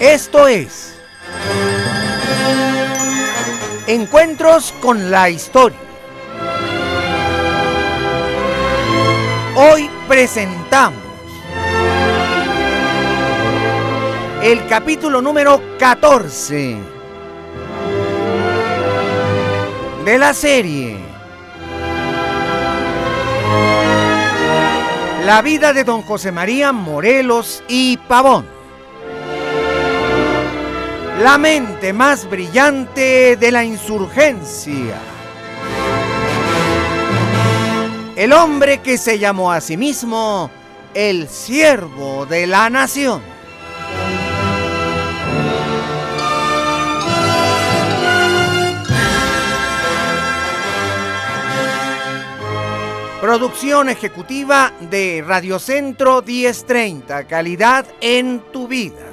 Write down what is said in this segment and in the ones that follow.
Esto es Encuentros con la Historia. Hoy presentamos el capítulo número 14 de la serie La vida de don José María Morelos y Pavón, la mente más brillante de la insurgencia, el hombre que se llamó a sí mismo el siervo de la nación. Producción ejecutiva de Radio Centro 1030, calidad en tu vida.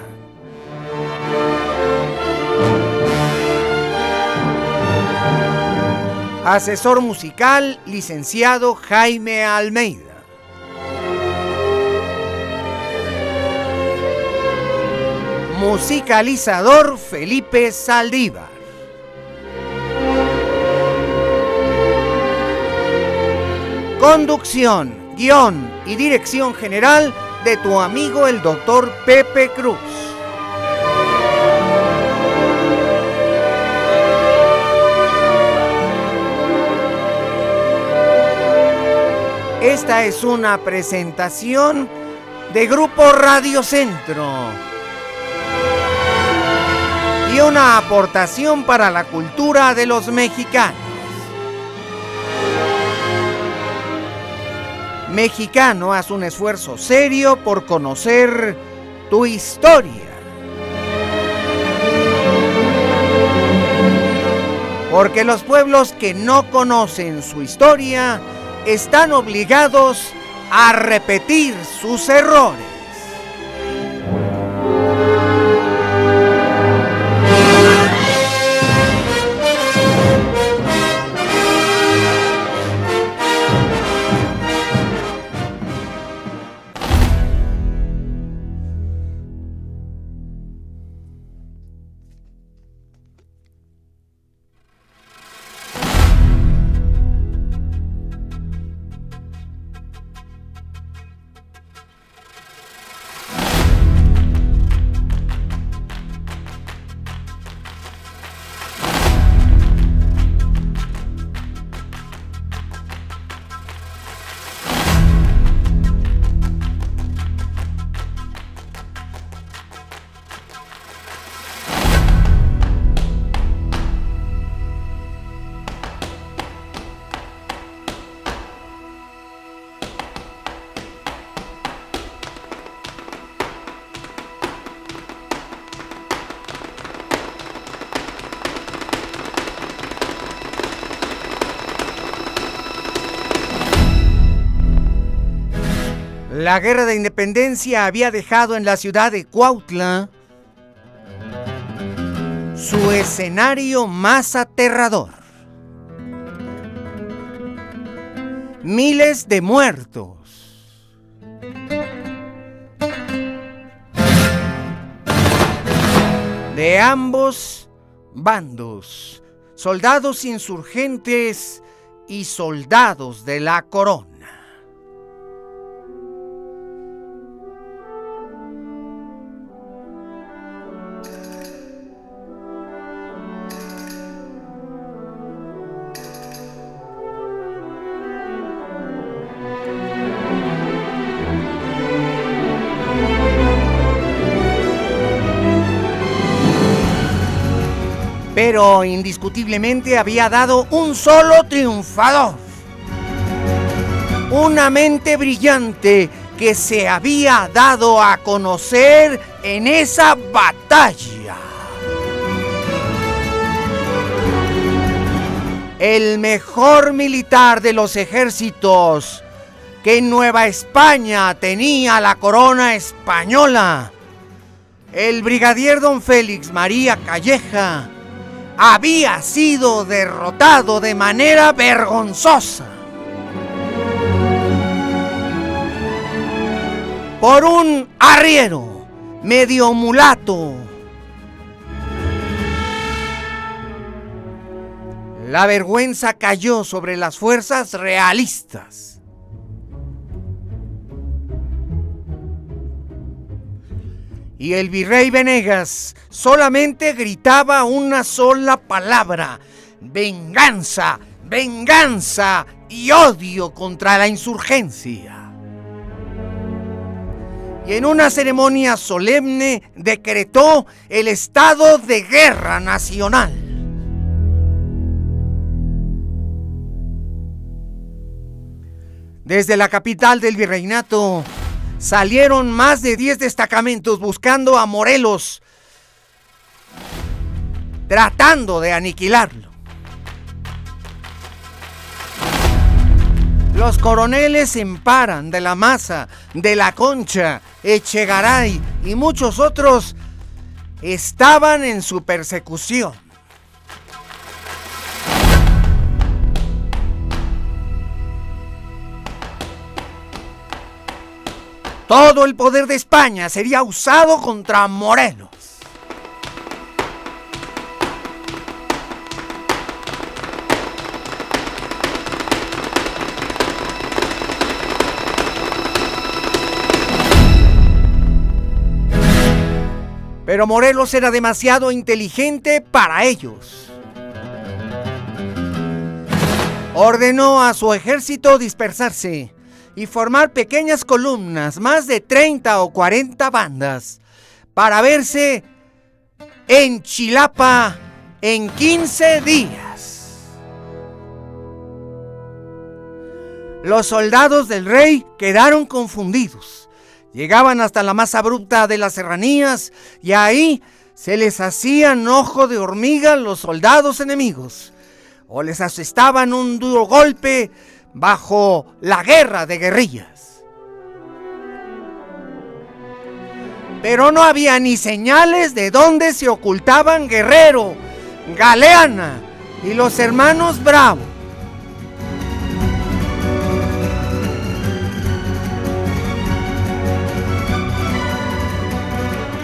Asesor musical, licenciado Jaime Almeida. Musicalizador Felipe Saldívar. Conducción, guión y dirección general de tu amigo el doctor Pepe Cruz. Esta es una presentación de Grupo Radio Centro y una aportación para la cultura de los mexicanos. Mexicano, haz un esfuerzo serio por conocer tu historia. Porque los pueblos que no conocen su historia están obligados a repetir sus errores. La guerra de independencia había dejado en la ciudad de Cuautla su escenario más aterrador. Miles de muertos. De ambos bandos, soldados insurgentes y soldados de la corona. Pero indiscutiblemente había dado un solo triunfador. Una mente brillante que se había dado a conocer en esa batalla. El mejor militar de los ejércitos que en Nueva España tenía la corona española, el brigadier don Félix María Calleja, había sido derrotado de manera vergonzosa por un arriero medio mulato la vergüenza cayó sobre las fuerzas realistas. Y el virrey Venegas solamente gritaba una sola palabra: venganza, venganza y odio contra la insurgencia. Y en una ceremonia solemne decretó el estado de guerra nacional. Desde la capital del virreinato salieron más de 10 destacamentos buscando a Morelos, tratando de aniquilarlo. Los coroneles Emparan, de la Maza, de la Concha, Echegaray y muchos otros estaban en su persecución. Todo el poder de España sería usado contra Morelos. Pero Morelos era demasiado inteligente para ellos. Ordenó a su ejército dispersarse y formar pequeñas columnas, más de 30 o 40 bandas, para verse en Chilapa en 15 días. Los soldados del rey quedaron confundidos. Llegaban hasta la más abrupta de las serranías y ahí se les hacían ojo de hormiga los soldados enemigos, o les asestaban un duro golpe bajo la guerra de guerrillas. Pero no había ni señales de dónde se ocultaban Guerrero, Galeana y los hermanos Bravo.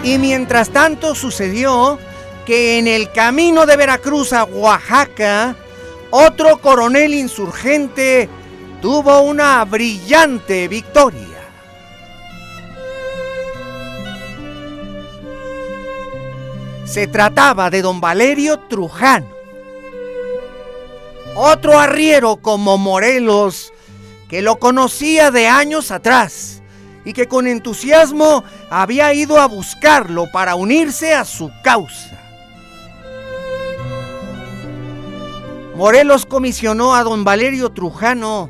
Y mientras tanto sucedió que en el camino de Veracruz a Oaxaca, otro coronel insurgente tuvo una brillante victoria. Se trataba de don Valerio Trujano, otro arriero como Morelos, que lo conocía de años atrás y que con entusiasmo había ido a buscarlo para unirse a su causa. Morelos comisionó a don Valerio Trujano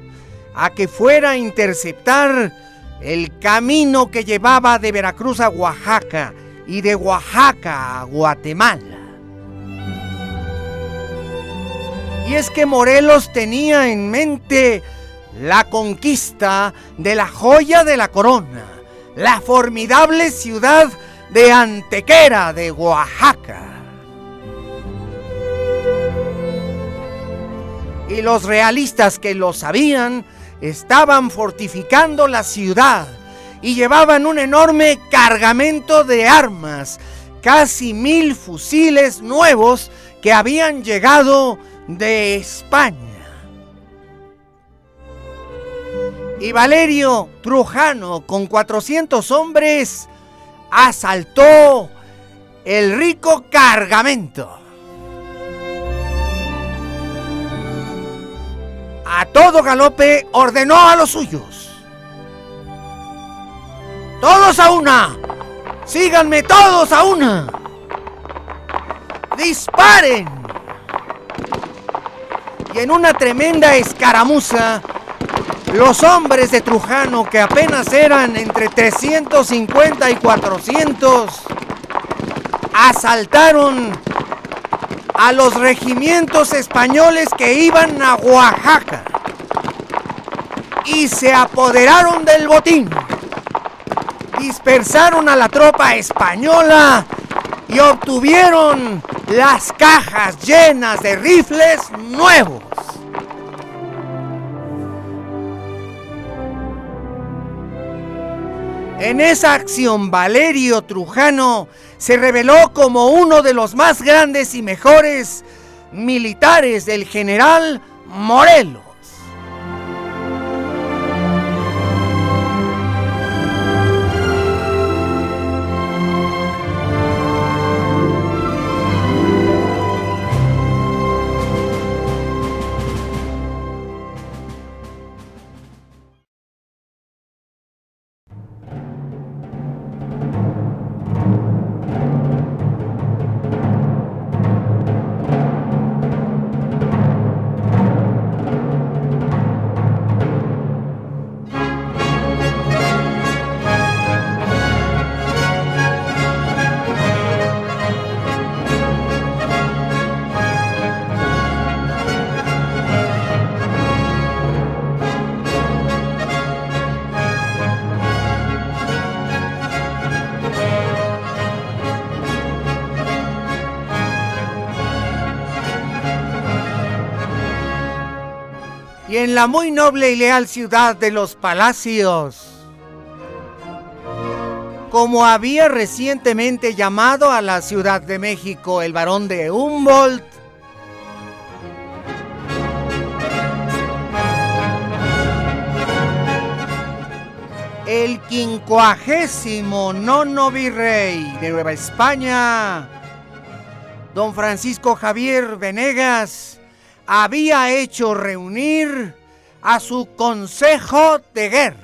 a que fuera a interceptar el camino que llevaba de Veracruz a Oaxaca y de Oaxaca a Guatemala. Y es que Morelos tenía en mente la conquista de la joya de la corona, la formidable ciudad de Antequera de Oaxaca. Y los realistas que lo sabían estaban fortificando la ciudad y llevaban un enorme cargamento de armas, casi 1000 fusiles nuevos que habían llegado de España. Y Valerio Trujano, con 400 hombres, asaltó el rico cargamento. A todo galope ordenó a los suyos: ¡todos a una! ¡Síganme todos a una! ¡Disparen! Y en una tremenda escaramuza, los hombres de Trujano, que apenas eran entre 350 y 400, asaltaron a los regimientos españoles que iban a Oaxaca y se apoderaron del botín. Dispersaron a la tropa española y obtuvieron las cajas llenas de rifles nuevos. En esa acción, Valerio Trujano se reveló como uno de los más grandes y mejores militares del general Morelos. Y en la muy noble y leal ciudad de los Palacios, como había recientemente llamado a la Ciudad de México el barón de Humboldt, el 59º virrey de Nueva España, don Francisco Javier Venegas, había hecho reunir a su consejo de guerra.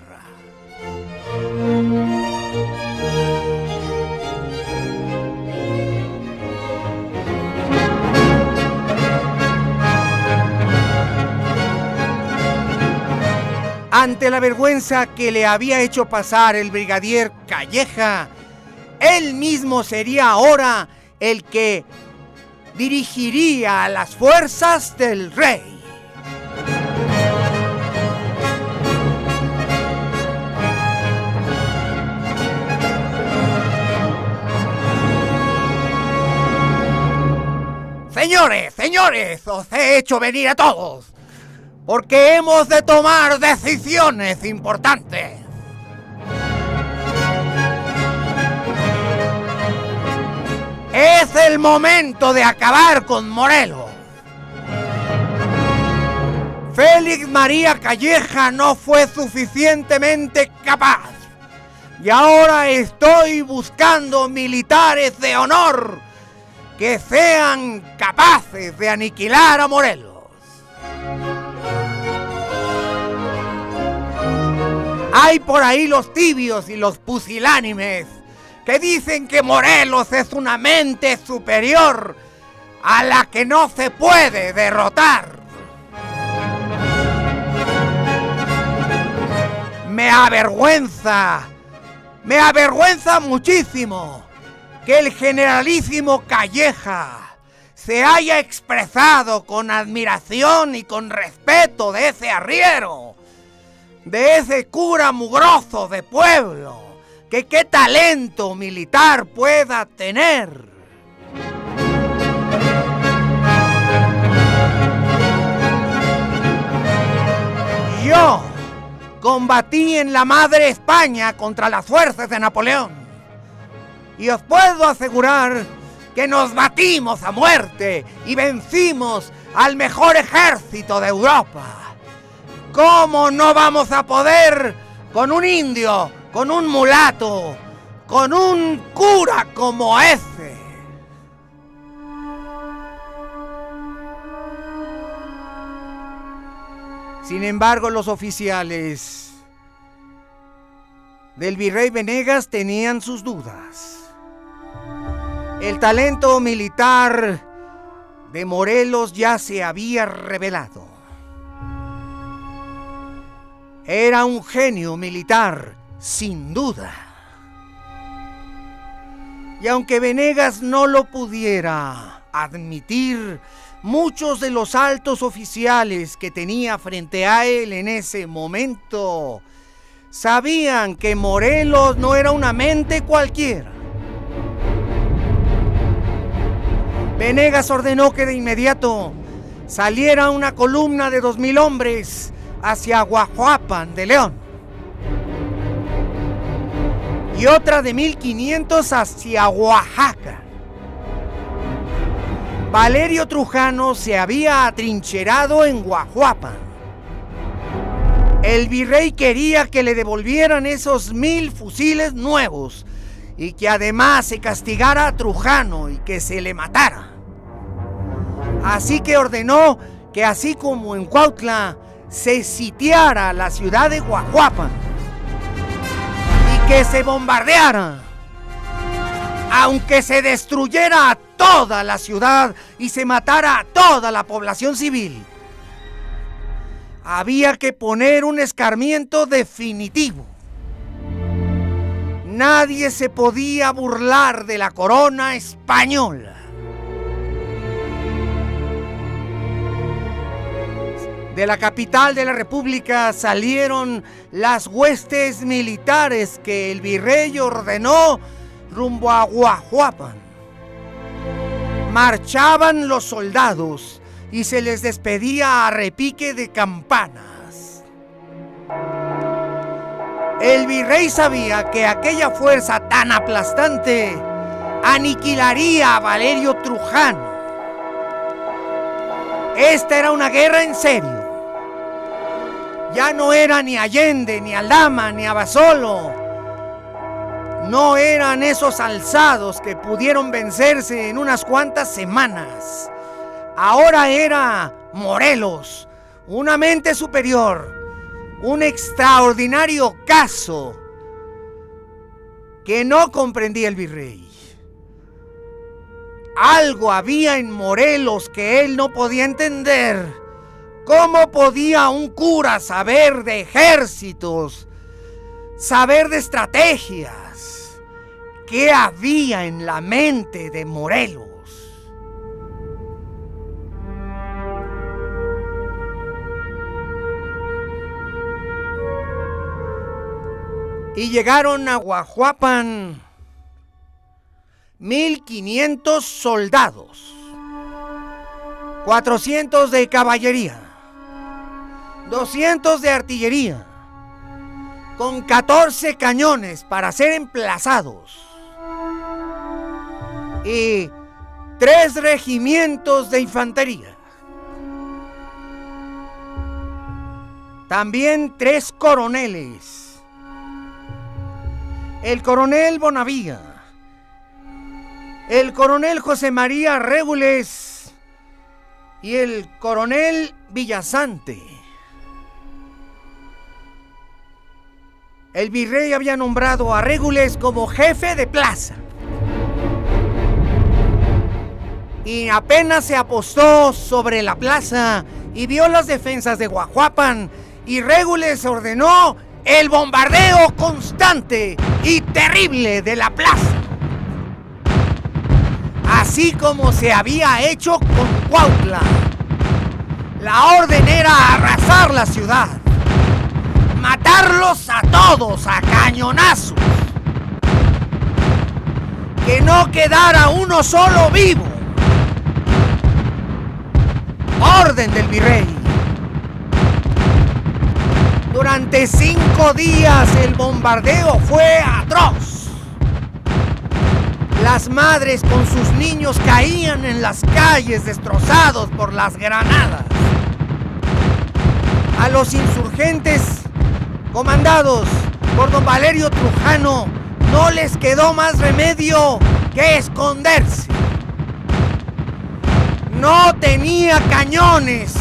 Ante la vergüenza que le había hecho pasar el brigadier Calleja, él mismo sería ahora el que dirigiría a las fuerzas del rey. Señores, os he hecho venir a todos, porque hemos de tomar decisiones importantes. Es el momento de acabar con Morelos. Félix María Calleja no fue suficientemente capaz. Y ahora estoy buscando militares de honor que sean capaces de aniquilar a Morelos. Hay por ahí los tibios y los pusilánimes que dicen que Morelos es una mente superior a la que no se puede derrotar. Me avergüenza muchísimo que el generalísimo Calleja se haya expresado con admiración y con respeto de ese arriero, de ese cura mugroso de pueblo, que qué talento militar pueda tener. Yo combatí en la madre España contra las fuerzas de Napoleón y os puedo asegurar que nos batimos a muerte y vencimos al mejor ejército de Europa. ¿Cómo no vamos a poder con un indio, con un mulato, con un cura como ese? Sin embargo, los oficiales del virrey Venegas tenían sus dudas. El talento militar de Morelos ya se había revelado. Era un genio militar, sin duda. Y aunque Venegas no lo pudiera admitir, muchos de los altos oficiales que tenía frente a él en ese momento sabían que Morelos no era una mente cualquiera. Venegas ordenó que de inmediato saliera una columna de 2,000 hombres hacia Guajuapan de León y otra de 1,500 hacia Oaxaca. Valerio Trujano se había atrincherado en Guajuapan. El virrey quería que le devolvieran esos 1000 fusiles nuevos y que además se castigara a Trujano y que se le matara. Así que ordenó que así como en Cuautla se sitiara la ciudad de Guajuapan y que se bombardeara, aunque se destruyera toda la ciudad y se matara a toda la población civil. Había que poner un escarmiento definitivo. Nadie se podía burlar de la corona española. De la capital de la República salieron las huestes militares que el virrey ordenó rumbo a Guajuapan. Marchaban los soldados y se les despedía a repique de campanas. El virrey sabía que aquella fuerza tan aplastante aniquilaría a Valerio Trujano. Esta era una guerra en serio. Ya no era ni Allende, ni Aldama, ni Abasolo. No eran esos alzados que pudieron vencerse en unas cuantas semanas. Ahora era Morelos, una mente superior, un extraordinario caso que no comprendía el virrey. Algo había en Morelos que él no podía entender. ¿Cómo podía un cura saber de ejércitos, saber de estrategias? ¿Qué había en la mente de Morelos? Y llegaron a Guajuapan 1500 soldados, 400 de caballería, 200 de artillería, con 14 cañones para ser emplazados, y 3 regimientos de infantería. También 3 coroneles. El coronel Bonavía, el coronel José María Régules y el coronel Villasante. El virrey había nombrado a Régules como jefe de plaza. Y apenas se apostó sobre la plaza y vio las defensas de Guajuapan, y Régules ordenó el bombardeo constante y terrible de la plaza. Así como se había hecho con Cuautla. La orden era arrasar la ciudad, matarlos a todos a cañonazos, que no quedara uno solo vivo. Orden del virrey. Durante 5 días el bombardeo fue atroz. Las madres con sus niños caían en las calles destrozados por las granadas. A los insurgentes, comandados por don Valerio Trujano, no les quedó más remedio que esconderse. No tenía cañones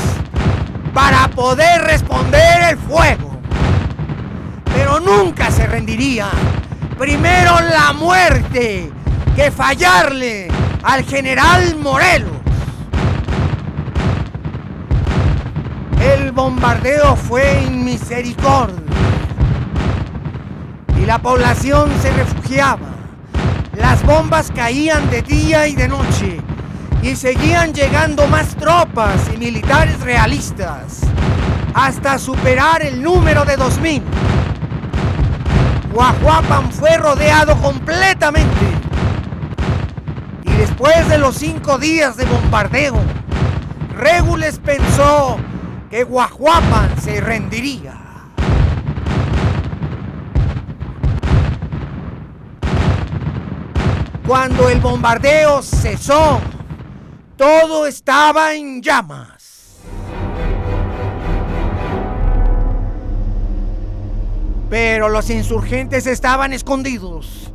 para poder responder el fuego, pero nunca se rendiría. Primero la muerte que fallarle al general Morelos. El bombardeo fue inmisericordia y la población se refugiaba. Las bombas caían de día y de noche y seguían llegando más tropas y militares realistas hasta superar el número de 2000. Guajuapan fue rodeado completamente. Y después de los 5 días de bombardeo, Régules pensó que Guajuapan se rendiría. Cuando el bombardeo cesó, todo estaba en llamas. Pero los insurgentes estaban escondidos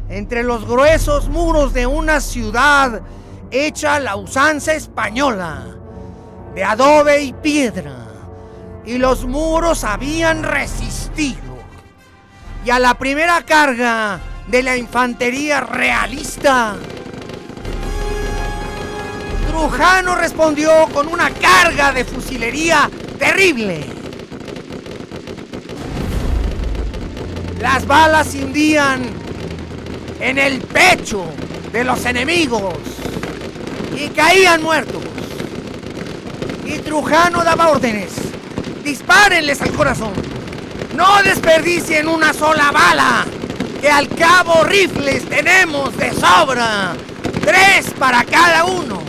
entre los gruesos muros de una ciudad hecha a la usanza española, de adobe y piedra, y los muros habían resistido. Y a la primera carga de la infantería realista, Trujano respondió con una carga de fusilería terrible. Las balas se hundían en el pecho de los enemigos y caían muertos. Y Trujano daba órdenes: dispárenles al corazón, no desperdicien una sola bala, que al cabo rifles tenemos de sobra, 3 para cada uno.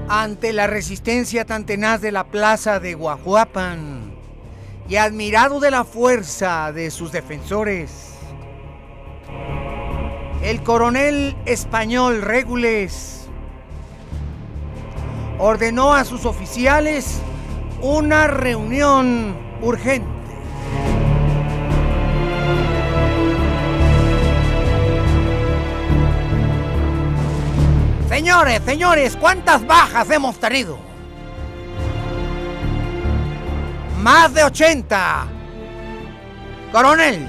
Ante la resistencia tan tenaz de la plaza de Guajuapan y admirado de la fuerza de sus defensores, el coronel español Régules ordenó a sus oficiales una reunión urgente. Señores, ¿cuántas bajas hemos tenido? Más de 80. Coronel.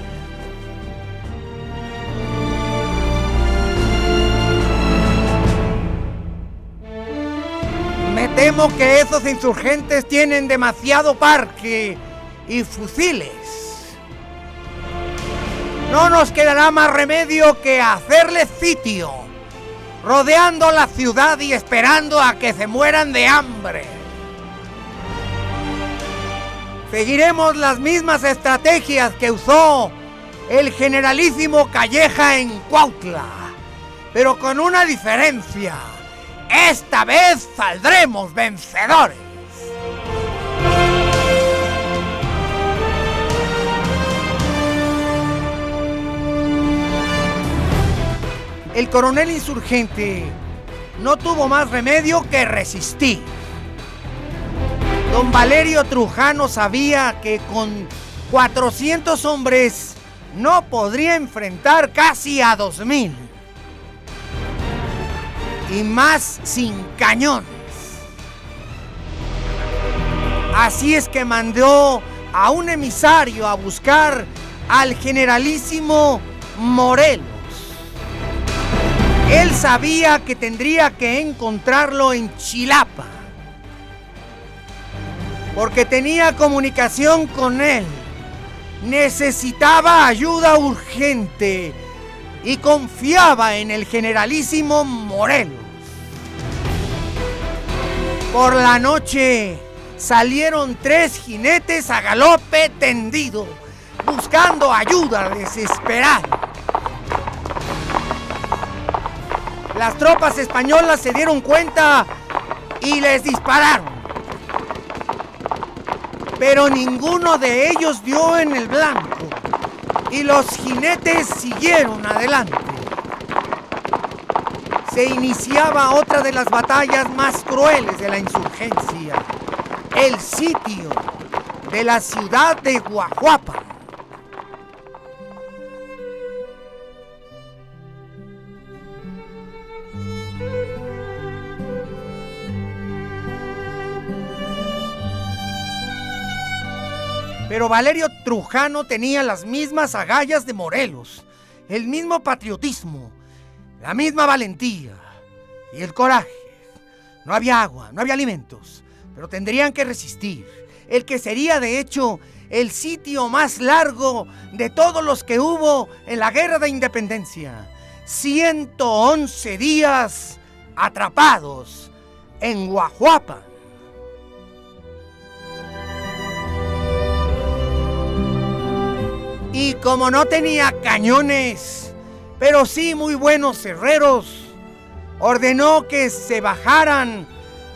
Me temo que esos insurgentes tienen demasiado parque y fusiles. No nos quedará más remedio que hacerles sitio, rodeando la ciudad y esperando a que se mueran de hambre. Seguiremos las mismas estrategias que usó el generalísimo Calleja en Cuautla, pero con una diferencia: esta vez saldremos vencedores. El coronel insurgente no tuvo más remedio que resistir. Don Valerio Trujano sabía que con 400 hombres no podría enfrentar casi a 2000. Y más sin cañones. Así es que mandó a un emisario a buscar al generalísimo Morelos. Él sabía que tendría que encontrarlo en Chilapa, porque tenía comunicación con él. Necesitaba ayuda urgente y confiaba en el generalísimo Morelos. Por la noche salieron 3 jinetes a galope tendido, buscando ayuda desesperada. Las tropas españolas se dieron cuenta y les dispararon. Pero ninguno de ellos dio en el blanco y los jinetes siguieron adelante. Se iniciaba otra de las batallas más crueles de la insurgencia: el sitio de la ciudad de Guajuapan. Pero Valerio Trujano tenía las mismas agallas de Morelos, el mismo patriotismo, la misma valentía y el coraje. No había agua, no había alimentos, pero tendrían que resistir. El que sería, de hecho, el sitio más largo de todos los que hubo en la Guerra de Independencia. 111 días atrapados en Guajuapan. Y como no tenía cañones, pero sí muy buenos herreros, ordenó que se bajaran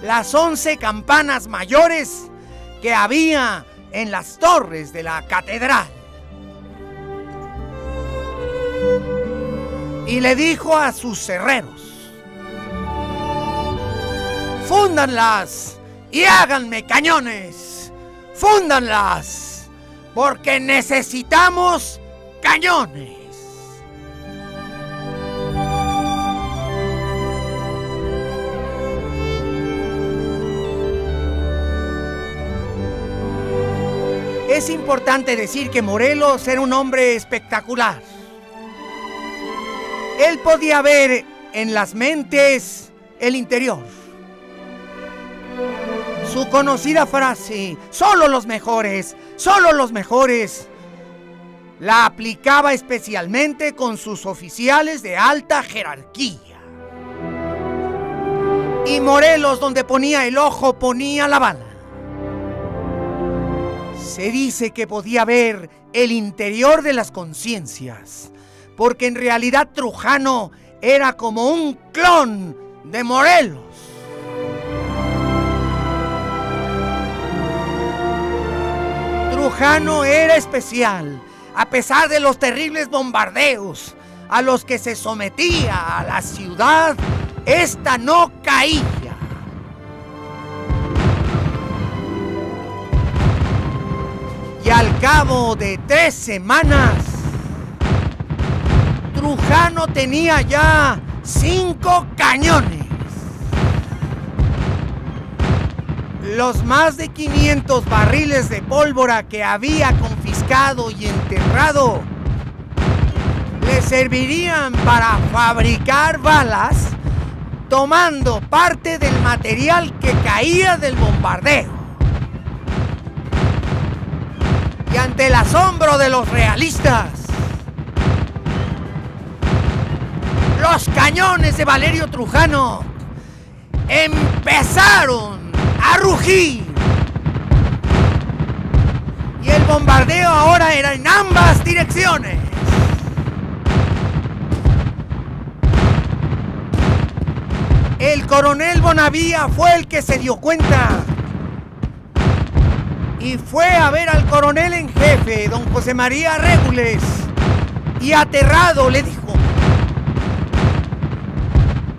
las 11 campanas mayores que había en las torres de la catedral. Y le dijo a sus herreros: fúndanlas y háganme cañones, fúndanlas, porque necesitamos cañones. Es importante decir que Morelos era un hombre espectacular. Él podía ver en las mentes el interior. Su conocida frase, solo los mejores, la aplicaba especialmente con sus oficiales de alta jerarquía. Y Morelos, donde ponía el ojo, ponía la bala. Se dice que podía ver el interior de las conciencias, porque en realidad Trujano era como un clon de Morelos. Trujano era especial, a pesar de los terribles bombardeos a los que se sometía a la ciudad, esta no caía. Y al cabo de 3 semanas, Trujano tenía ya 5 cañones. Los más de 500 barriles de pólvora que había confiscado y enterrado le servirían para fabricar balas, tomando parte del material que caía del bombardeo. Y ante el asombro de los realistas, los cañones de Valerio Trujano empezaron a rugir. Y el bombardeo ahora era en ambas direcciones. El coronel Bonavía fue el que se dio cuenta y fue a ver al coronel en jefe, don José María Régules, y aterrado le dijo: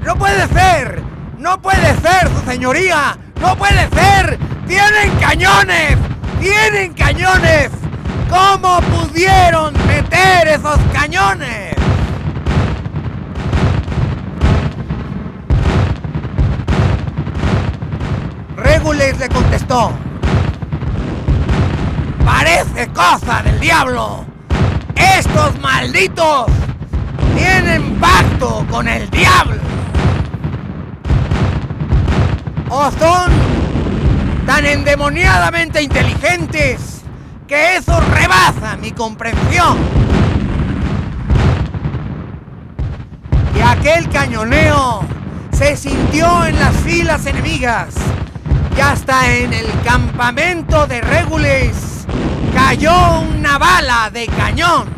¡No puede ser! ¡No puede ser, su señoría! ¡No puede ser! ¡Tienen cañones! ¡Tienen cañones! ¿Cómo pudieron meter esos cañones? Régules le contestó: parece cosa del diablo. Estos malditos tienen pacto con el diablo. O son tan endemoniadamente inteligentes que eso rebasa mi comprensión. Y aquel cañoneo se sintió en las filas enemigas, y hasta en el campamento de Régules cayó una bala de cañón.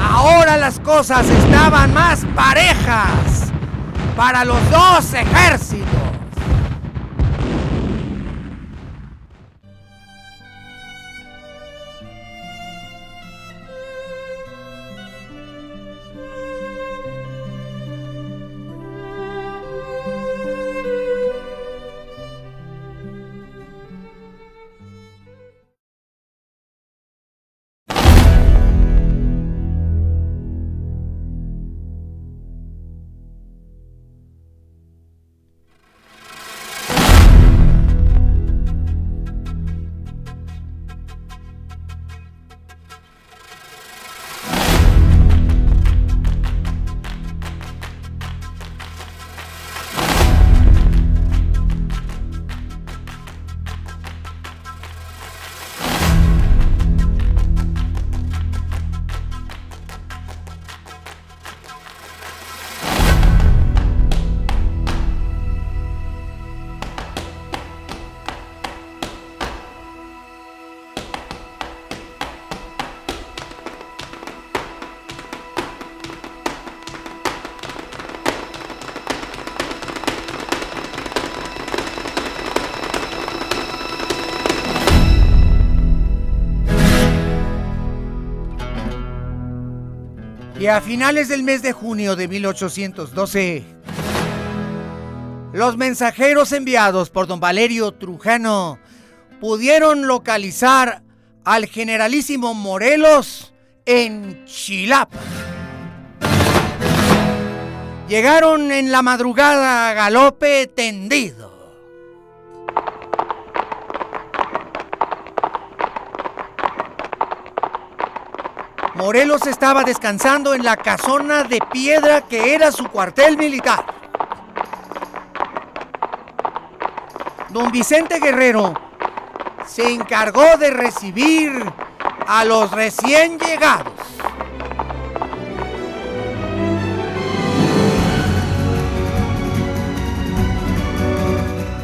Ahora las cosas estaban más parejas para los dos ejércitos. Y a finales del mes de junio de 1812, los mensajeros enviados por don Valerio Trujano pudieron localizar al generalísimo Morelos en Chilapa. Llegaron en la madrugada a galope tendido. Morelos estaba descansando en la casona de piedra que era su cuartel militar. Don Vicente Guerrero se encargó de recibir a los recién llegados.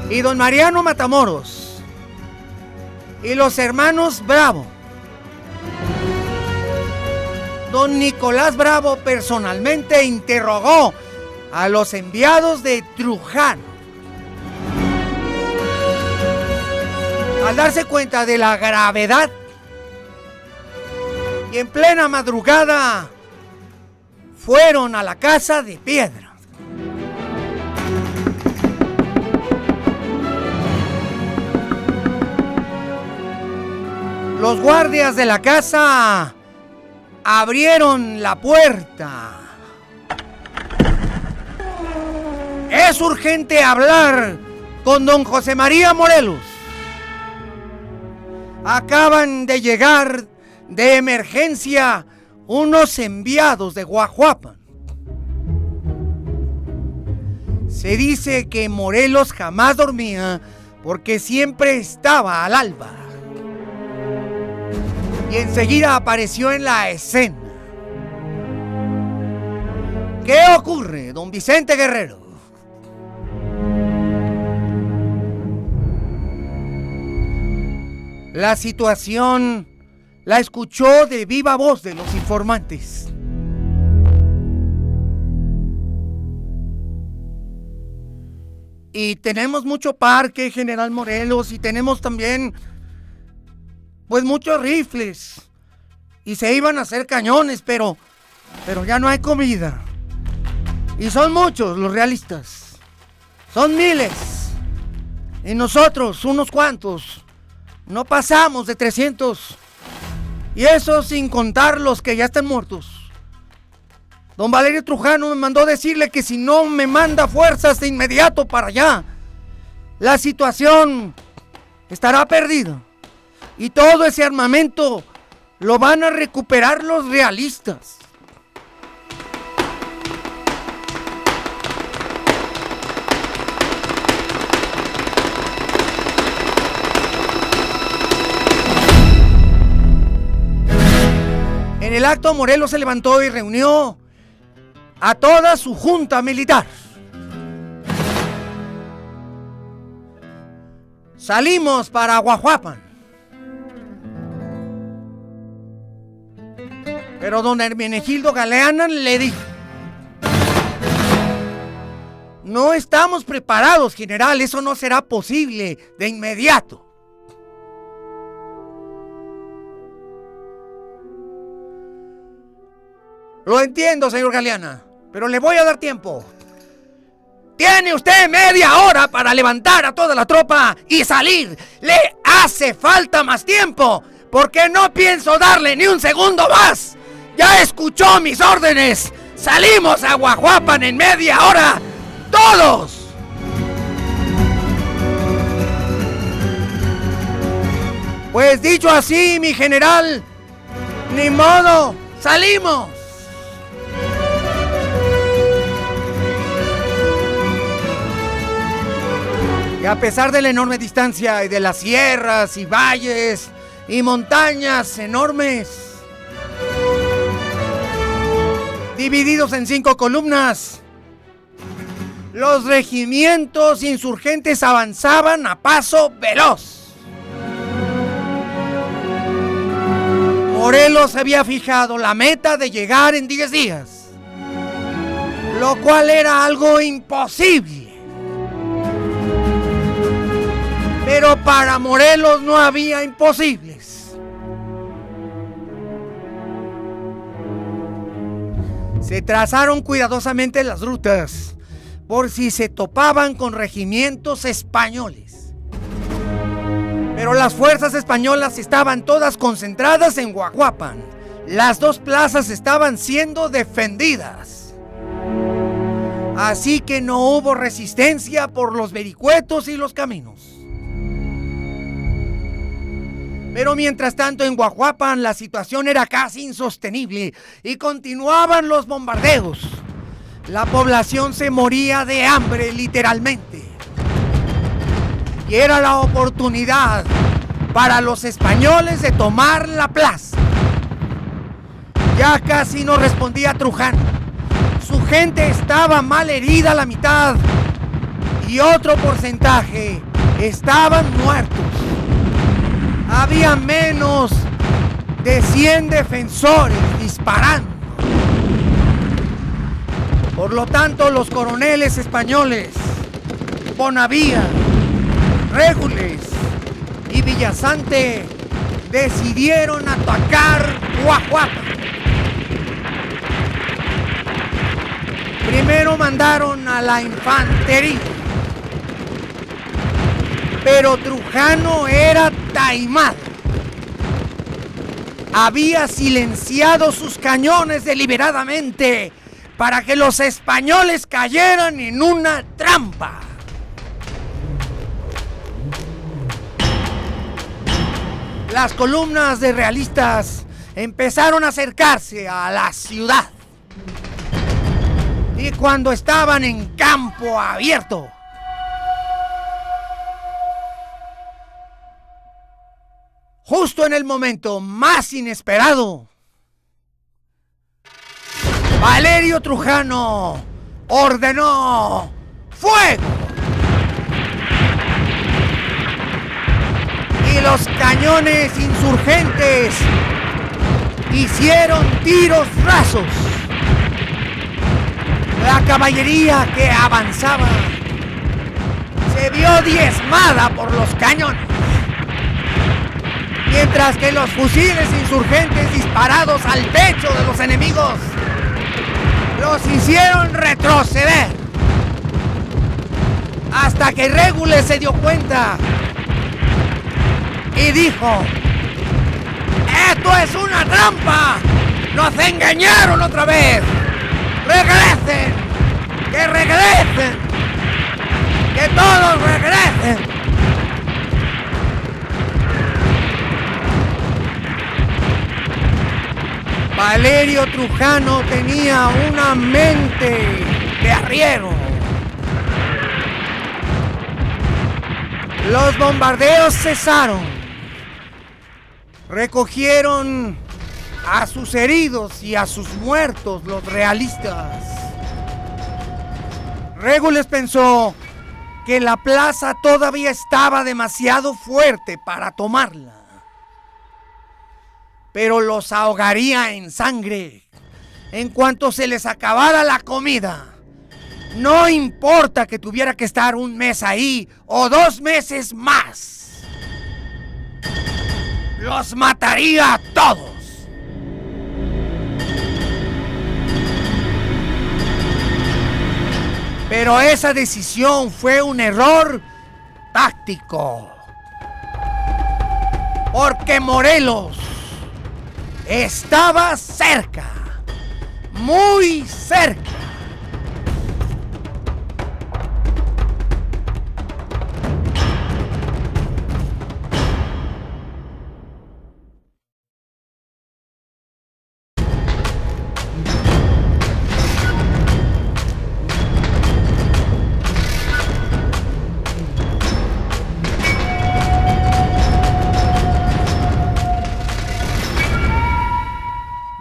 Y don Mariano Matamoros y los hermanos Bravo. Don Nicolás Bravo personalmente interrogó a los enviados de Trujano. Al darse cuenta de la gravedad y en plena madrugada fueron a la casa de piedra. Los guardias de la casa abrieron la puerta. Es urgente hablar con don José María Morelos. Acaban de llegar de emergencia unos enviados de Guajuapan. Se dice que Morelos jamás dormía porque siempre estaba al alba. Y enseguida apareció en la escena. ¿Qué ocurre, don Vicente Guerrero? La situación la escuchó de viva voz de los informantes. Y tenemos mucho parque, General Morelos, y tenemos también, pues, muchos rifles. Y se iban a hacer cañones, pero ya no hay comida. Y son muchos los realistas. Son miles. Y nosotros, unos cuantos. No pasamos de 300. Y eso sin contar los que ya están muertos. Don Valerio Trujano me mandó decirle que si no me manda fuerzas de inmediato para allá, la situación estará perdida. Y todo ese armamento lo van a recuperar los realistas. En el acto, Morelos se levantó y reunió a toda su junta militar. Salimos para Guajuapan. Pero don Hermenegildo Galeana le dijo: no estamos preparados, general, eso no será posible de inmediato. Lo entiendo, señor Galeana, pero le voy a dar tiempo. Tiene usted media hora para levantar a toda la tropa y salir. Le hace falta más tiempo, porque no pienso darle ni un segundo más. Ya escuchó mis órdenes. Salimos a Guajuapan en media hora. ¡Todos! Pues dicho así, mi general, ni modo, salimos. Y a pesar de la enorme distancia y de las sierras y valles y montañas enormes, divididos en 5 columnas, los regimientos insurgentes avanzaban a paso veloz. Morelos había fijado la meta de llegar en 10 días, lo cual era algo imposible. Pero para Morelos no había imposibles. Se trazaron cuidadosamente las rutas por si se topaban con regimientos españoles. Pero las fuerzas españolas estaban todas concentradas en Huajuapan. Las dos plazas estaban siendo defendidas. Así que no hubo resistencia por los vericuetos y los caminos. Pero mientras tanto en Huajuapan la situación era casi insostenible y continuaban los bombardeos. La población se moría de hambre literalmente. Y era la oportunidad para los españoles de tomar la plaza. Ya casi no respondía Trujano. Su gente estaba mal herida a la mitad y otro porcentaje estaban muertos. Había menos de 100 defensores disparando. Por lo tanto, los coroneles españoles, Bonavía, Régules y Villasante decidieron atacar Huajuapan. Primero mandaron a la infantería, pero Trujano era taimado. Había silenciado sus cañones deliberadamente para que los españoles cayeran en una trampa. Las columnas de realistas empezaron a acercarse a la ciudad. Y cuando estaban en campo abierto, justo en el momento más inesperado, Valerio Trujano ordenó ¡fuego! Y los cañones insurgentes hicieron tiros rasos. La caballería que avanzaba se vio diezmada por los cañones, mientras que los fusiles insurgentes disparados al pecho de los enemigos los hicieron retroceder, hasta que Régules se dio cuenta y dijo: ¡esto es una trampa! ¡Nos engañaron otra vez! ¡Regresen! ¡Que regresen! ¡Que todos regresen! Valerio Trujano tenía una mente de arriero. Los bombardeos cesaron. Recogieron a sus heridos y a sus muertos los realistas. Régules pensó que la plaza todavía estaba demasiado fuerte para tomarla, pero los ahogaría en sangre en cuanto se les acabara la comida. No importa que tuviera que estar un mes ahí o 2 meses más. Los mataría a todos. Pero esa decisión fue un error táctico. Porque Morelos estaba cerca, muy cerca.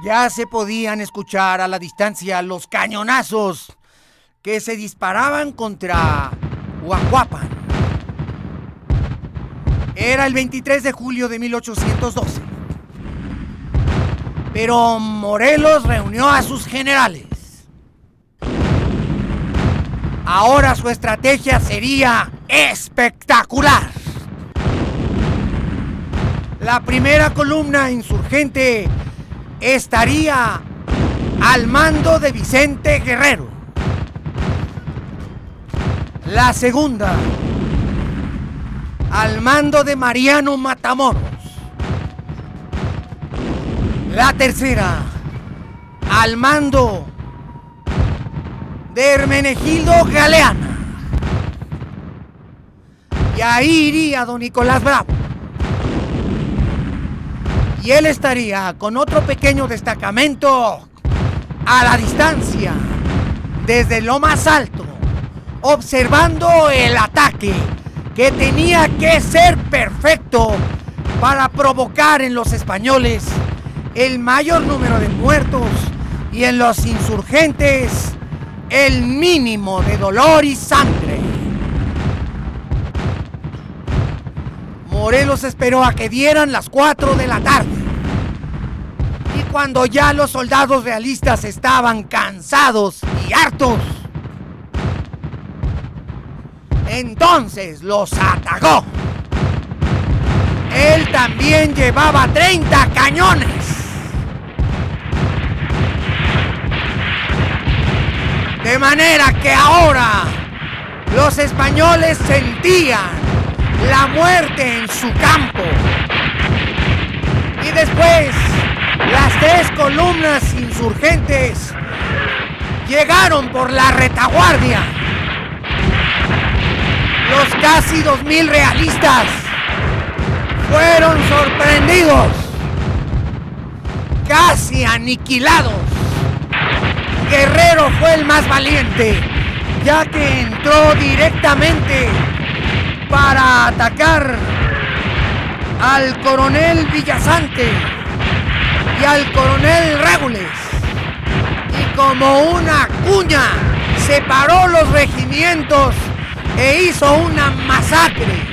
Ya se podían escuchar a la distancia los cañonazos que se disparaban contra Huajuapan. Era el 23 de julio de 1812. Pero Morelos reunió a sus generales. Ahora su estrategia sería espectacular. La primera columna insurgente estaría al mando de Vicente Guerrero. La segunda, al mando de Mariano Matamoros. La tercera, al mando de Hermenegildo Galeana. Y ahí iría don Nicolás Bravo. Y él estaría con otro pequeño destacamento a la distancia, desde lo más alto, observando el ataque que tenía que ser perfecto para provocar en los españoles el mayor número de muertos y en los insurgentes el mínimo de dolor y sangre. Morelos esperó a que dieran las 4 de la tarde. Y cuando ya los soldados realistas estaban cansados y hartos, entonces los atacó. Él también llevaba 30 cañones. De manera que ahora los españoles sentían la muerte en su campo. Y después, las 3 columnas insurgentes llegaron por la retaguardia. Los casi 2000 realistas fueron sorprendidos, casi aniquilados. Guerrero fue el más valiente, ya que entró directamente para atacar al coronel Villasante y al coronel Régules. Y como una cuña, separó los regimientos e hizo una masacre.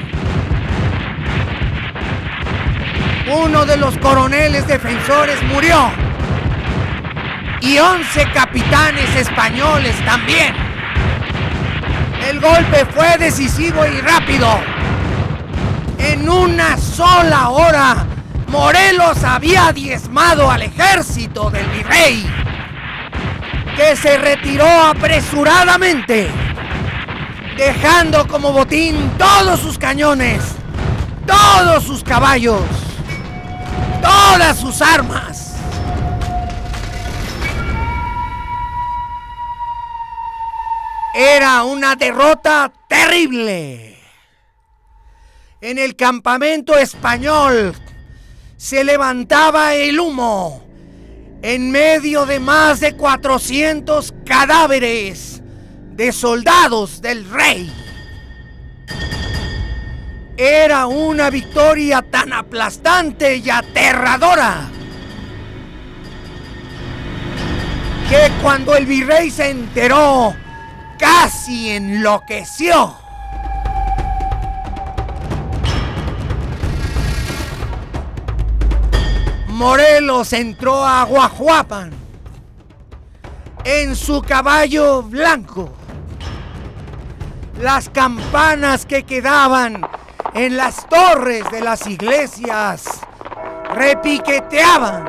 Uno de los coroneles defensores murió y 11 capitanes españoles también. El golpe fue decisivo y rápido. En una sola hora, Morelos había diezmado al ejército del virrey, que se retiró apresuradamente, dejando como botín todos sus cañones, todos sus caballos, todas sus armas. Era una derrota terrible. En el campamento español se levantaba el humo en medio de más de 400 cadáveres de soldados del rey. Era una victoria tan aplastante y aterradora que cuando el virrey se enteró, casi enloqueció. Morelos entró a Guajuapan en su caballo blanco. Las campanas que quedaban en las torres de las iglesias repiqueteaban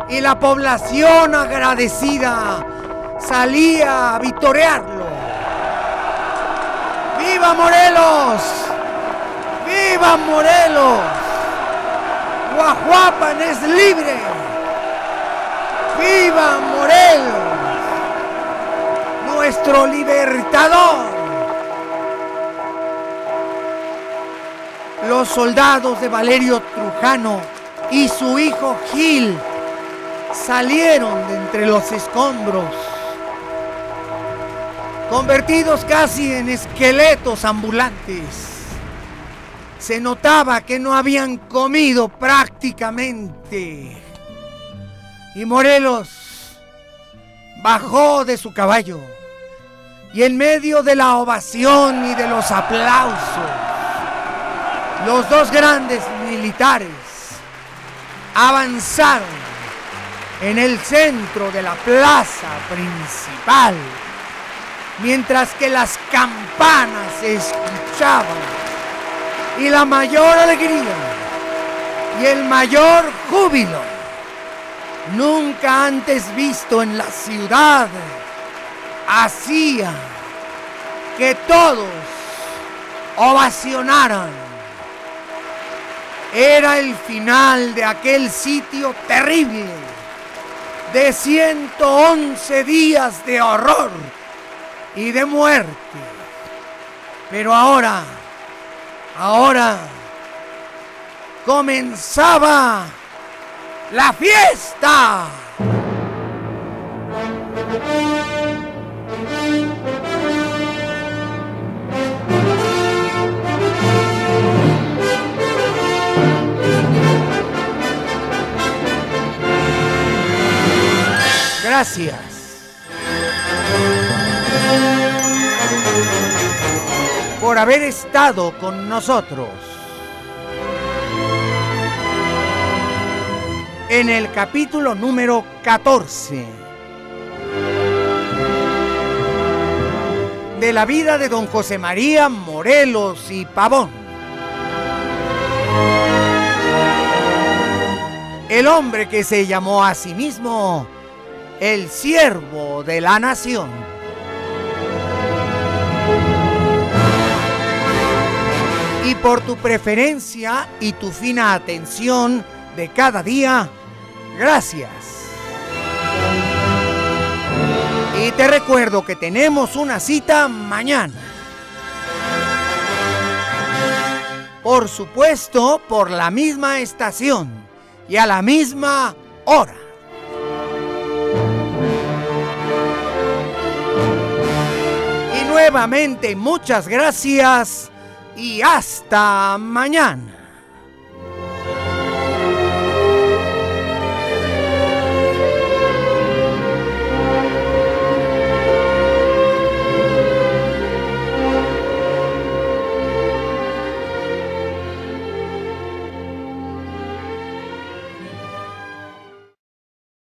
y la población agradecida salía a vitorearlo. ¡Viva Morelos! ¡Viva Morelos! ¡Guajuapan es libre! ¡Viva Morelos! ¡Nuestro libertador! Los soldados de Valerio Trujano y su hijo Gil salieron de entre los escombros, convertidos casi en esqueletos ambulantes. Se notaba que no habían comido prácticamente. Y Morelos bajó de su caballo y en medio de la ovación y de los aplausos, los 2 grandes militares avanzaron en el centro de la plaza principal, mientras que las campanas se escuchaban y la mayor alegría y el mayor júbilo nunca antes visto en la ciudad, hacía que todos ovacionaran. Era el final de aquel sitio terrible de 111 días de horror y de muerte. Pero ahora comenzaba la fiesta. Gracias. Por haber estado con nosotros en el capítulo número 14 de la vida de don José María Morelos y Pavón, el hombre que se llamó a sí mismo el siervo de la nación. Y por tu preferencia y tu fina atención de cada día, gracias. Y te recuerdo que tenemos una cita mañana. Por supuesto, por la misma estación y a la misma hora. Y nuevamente muchas gracias y hasta mañana.